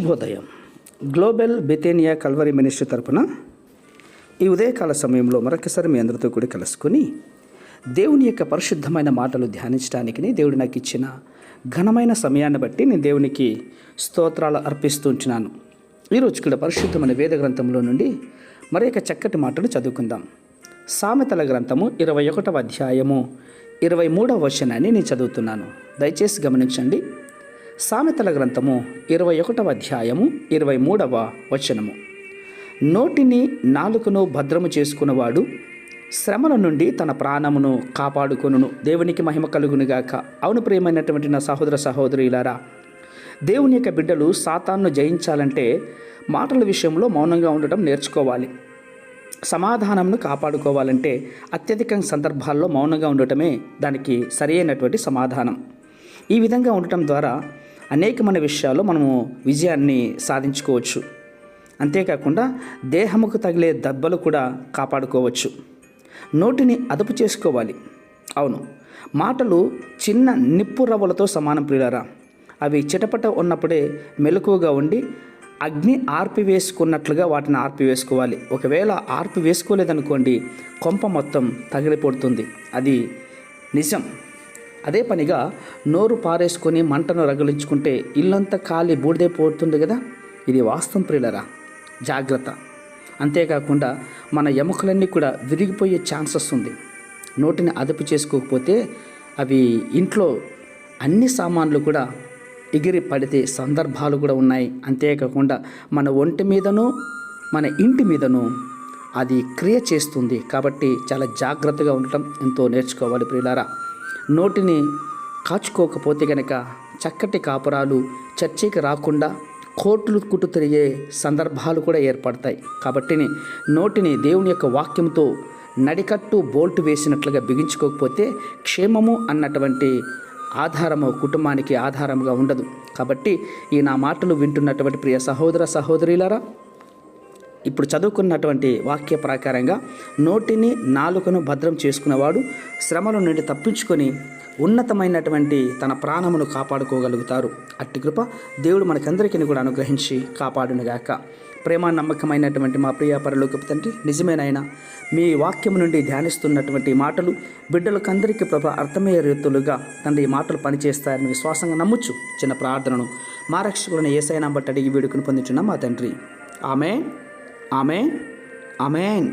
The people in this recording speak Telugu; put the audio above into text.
శుభోదయం. గ్లోబల్ బెతేనియా కల్వరి మినిస్ట్రీ తరపున ఈ ఉదయకాల సమయంలో మరొకసారి మీ అందరితో కూడా కలుసుకొని దేవుని యొక్క పరిశుద్ధమైన మాటలు ధ్యానించడానికి దేవుడు నాకు ఇచ్చిన ఘనమైన సమయాన్ని బట్టి నేను దేవునికి స్తోత్రాలు అర్పిస్తుంటున్నాను. ఈరోజు కూడా పరిశుద్ధమైన వేద గ్రంథంలో నుండి మరొక చక్కటి మాటలు చదువుకుందాం. సామెతల గ్రంథము 21వ అధ్యాయము 23వ వచనాన్ని నేను చదువుతున్నాను. దయచేసి గమనించండి. సామెతల గ్రంథము 21వ అధ్యాయము 23వ వచనము. నోటిని నాలుకను భద్రము చేసుకున్నవాడు శ్రమల నుండి తన ప్రాణమును కాపాడుకొనును. దేవునికి మహిమ కలుగునుగాక. అవును ప్రియమైనటువంటి నా సహోదర సహోదరులారా, దేవుని యొక్క బిడ్డలు సాతాన్ను జయించాలంటే మాటల విషయంలో మౌనంగా ఉండటం నేర్చుకోవాలి. సమాధానంను కాపాడుకోవాలంటే అత్యధిక సందర్భాల్లో మౌనంగా ఉండటమే దానికి సరైనటువంటి సమాధానం. ఈ విధంగా ఉండటం ద్వారా అనేకమైన విషయాల్లో మనము విజయాన్ని సాధించుకోవచ్చు. అంతేకాకుండా దేహముకు తగిలే దెబ్బలు కూడా కాపాడుకోవచ్చు. నోటిని అదుపు చేసుకోవాలి. అవును, మాటలు చిన్న నిప్పు రవ్వలతో సమానం ప్రియులారా. అవి చిటపట ఉన్నప్పుడే మెలకువగా ఉండి అగ్ని ఆర్పివేసుకున్నట్లుగా వాటిని ఆర్పివేసుకోవాలి. ఒకవేళ ఆర్పివేసుకోలేదనుకోండి, కొంప మొత్తం తగిలిపోతుంది. అది నిజం. అదే పనిగా నోరు పారేసుకొని మంటను రగిలించుకుంటే ఇల్లంతా కాలి బూడిదైపోతుంది కదా. ఇది వాస్తవం ప్రియులరా, జాగ్రత్త. అంతేకాకుండా మన ఎముకలన్నీ కూడా విరిగిపోయే ఛాన్సెస్ ఉంది. నోటిని అదుపు చేసుకోకపోతే అవి ఇంట్లో అన్ని సామాన్లు కూడా ఎగిరి పడితే సందర్భాలు కూడా ఉన్నాయి. అంతేకాకుండా మన ఒంటి మీదనూ మన ఇంటి మీదనూ అది క్రియ చేస్తుంది. కాబట్టి చాలా జాగ్రత్తగా ఉండటం ఎంతో నేర్చుకోవాలి ప్రియులారా. నోటిని కాచుకోకపోతే కనుక చక్కటి కాపురాలు చర్చకి రాకుండా కోర్టులు కుట్టు తిరిగే సందర్భాలు కూడా ఏర్పడతాయి. కాబట్టి నోటిని దేవుని యొక్క వాక్యంతో నడికట్టు బోల్టు వేసినట్లుగా బిగించుకోకపోతే క్షేమము అన్నటువంటి ఆధారము కుటుంబానికి ఆధారముగా ఉండదు. కాబట్టి ఈ నా మాటలు వింటున్నటువంటి ప్రియ సహోదర సహోదరులారా, ఇప్పుడు చదువుకున్నటువంటి వాక్య ప్రకారంగా నోటిని నాలుకను భద్రం చేసుకున్నవాడు శ్రమల నుండి తప్పించుకొని ఉన్నతమైనటువంటి తన ప్రాణమును కాపాడుకోగలుగుతారు. అట్టి కృప దేవుడు మనకందరికీ కూడా అనుగ్రహించి కాపాడునుగాక. ప్రేమ నమ్మకమైనటువంటి మా ప్రియ పరలోకపు తండ్రి, నిజమేనైనా మీ వాక్యం నుండి ధ్యానిస్తున్నటువంటి మాటలు బిడ్డలకందరికీ అర్థమయ్యే రీతులుగా తండ్రి ఈ మాటలు పనిచేస్తాయని విశ్వాసంగా నమ్ముచ్చు. చిన్న ప్రార్థనను మా రక్షకులను యేసయ్య బట్టి అడిగి వేడుకను పొందుచున్నాం మా తండ్రి. ఆమేన్, ఆమేన్, ఆమేన్.